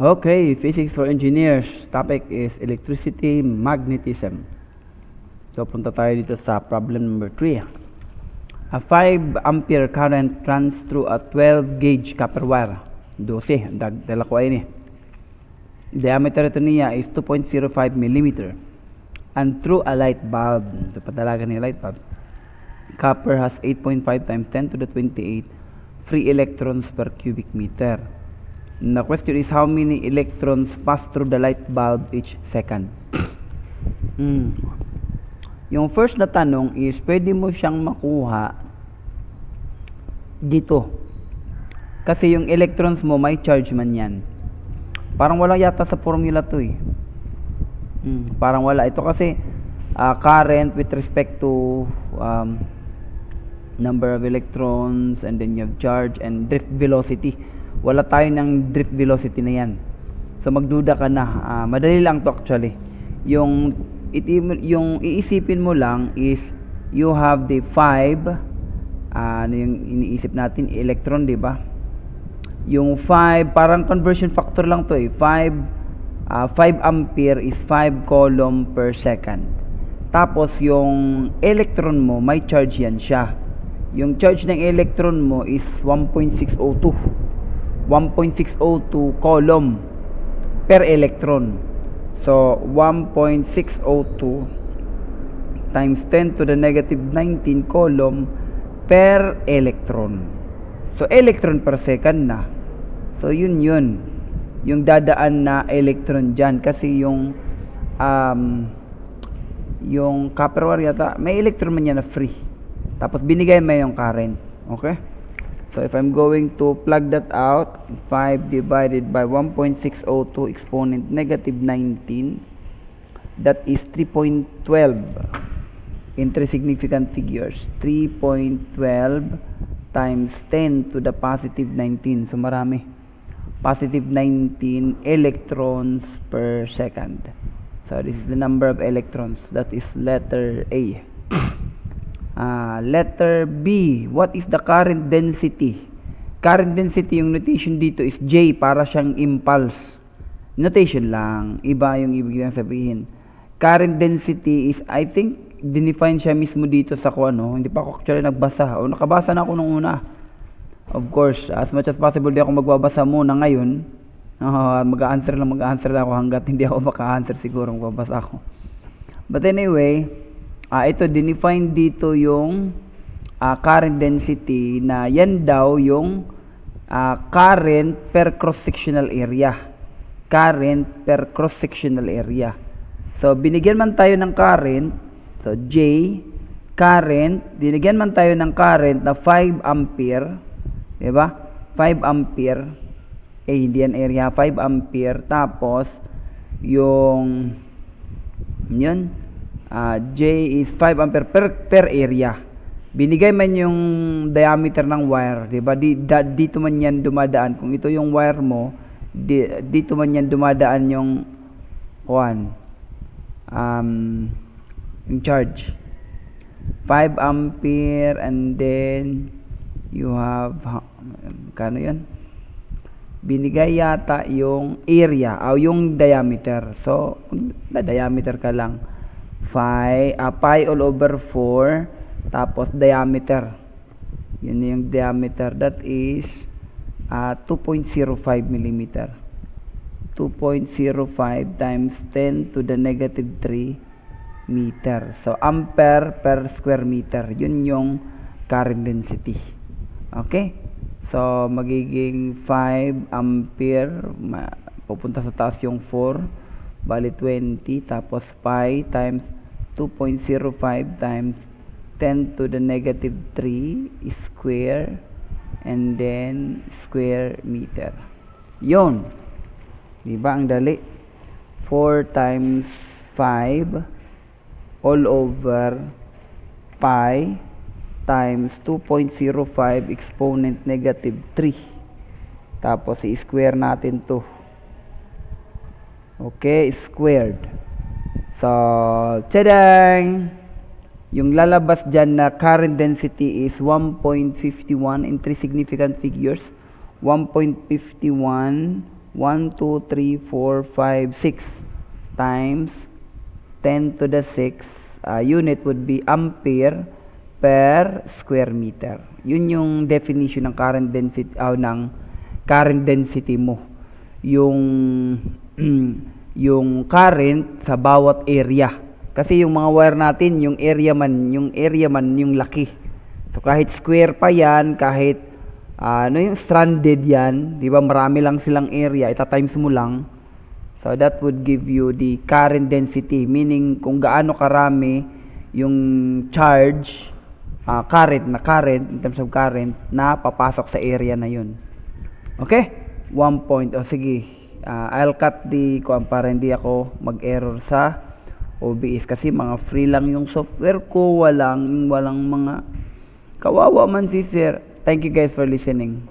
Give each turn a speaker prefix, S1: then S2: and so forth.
S1: Okay, physics for engineers. Topic is electricity, magnetism. So, punta tayo dito sa problem number 3. A 5 ampere current runs through a 12 gauge copper wire. 12, dala ko ay ni. Diameter ito niya is 2.05 mm. And through a light bulb. Ito padalaga ni light bulb. Copper has 8.5 times 10 to the 28 free electrons per cubic meter. The question is how many electrons pass through the light bulb each second. Yung first na tanong is pwede mo siyang makuha dito. Kasi yung electrons mo may charge man yan. Parang wala yata sa formula to eh. Parang wala. Ito kasi current with respect to number of electrons, and then you have charge and drift velocity. Wala tayo ng drift velocity na yan. So magduda ka na. Madali lang to actually. Yung iisipin mo lang is you have the 5 ano yung iniisip natin, electron, di ba? Yung 5 parang conversion factor lang to eh. 5 ampere is 5 coulomb per second. Tapos yung electron mo may charge yan siya. Yung charge ng electron mo is 1.602 coulomb per electron. So 1.602 times 10 to the negative 19 coulomb per electron. So electron per second na. So yun yung dadaan na electron dyan. Kasi yung copper wire yata may electron man yan na free. Tapos binigay mo yung current. Okay? So if I'm going to plug that out, 5 divided by 1.602 exponent negative 19, that is 3.12 in 3 significant figures. 3.12 times 10 to the positive 19. So marami. Positive 19 electrons per second. So this is the number of electrons. That is letter A. Letter B, what is the current density? Current density, yung notation dito is J, para siyang impulse. Notation lang, iba yung ibig sabihin. Current density is, I think, dinefine siya mismo dito sa hindi pa ako actually nagbasa. O nakabasa na ako nung una. Of course, as much as possible, di ako magbabasa muna ngayon. Mag-a-answer lang ako hanggat hindi ako maka-answer siguro magbabasa ako. But anyway, ito, dinefine dito yung current density na yan daw yung current per cross-sectional area. Current per cross-sectional area. So, binigyan man tayo ng current, so J, current, binigyan man tayo ng current na 5 ampere, diba? 5 ampere, hindi yan area, 5 ampere, tapos, yung, yun, J is 5 ampere per area. Binigay man yung diameter ng wire, diba? Dito man yan dumadaan. Kung ito yung wire mo, dito man yan dumadaan yung yung charge. 5 ampere, and then you have kano yan? Binigay yata yung area o yung diameter. So, na diameter ka lang. Pi all over 4 tapos diameter, yun yung diameter, that is 2.05 mm. 2.05 times 10 to the negative 3 meter. So ampere per square meter, yun yung current density. Okay, so magiging 5 ampere, pupunta sa taas yung 4, bali 20, tapos pi times 2.05 times 10 to the negative 3 square, and then square meter. Yun. Diba ang dali? 4 times 5 all over pi times 2.05 exponent negative 3. Tapos i-square natin to. Okay, squared. So, tadang! Yung lalabas dyan na current density is 1.51 in 3 significant figures. 1.51 1, 2, 3, 4, 5, 6 times 10 to the 6 unit would be ampere per square meter. Yun yung definition ng current density mo. Yung yung current sa bawat area. Kasi yung mga wire natin, yung area man yung laki. So kahit square pa yan, kahit yung stranded yan, 'di ba? Marami lang silang area, ita-times mo lang. So that would give you the current density, meaning kung gaano karami yung charge current in terms of current na papasok sa area na yun. Okay? 1 point. Sige. I'll cut the para hindi ako mag-error sa OBS kasi mga free lang yung software ko, walang mga kawawa man si sir. Thank you guys for listening.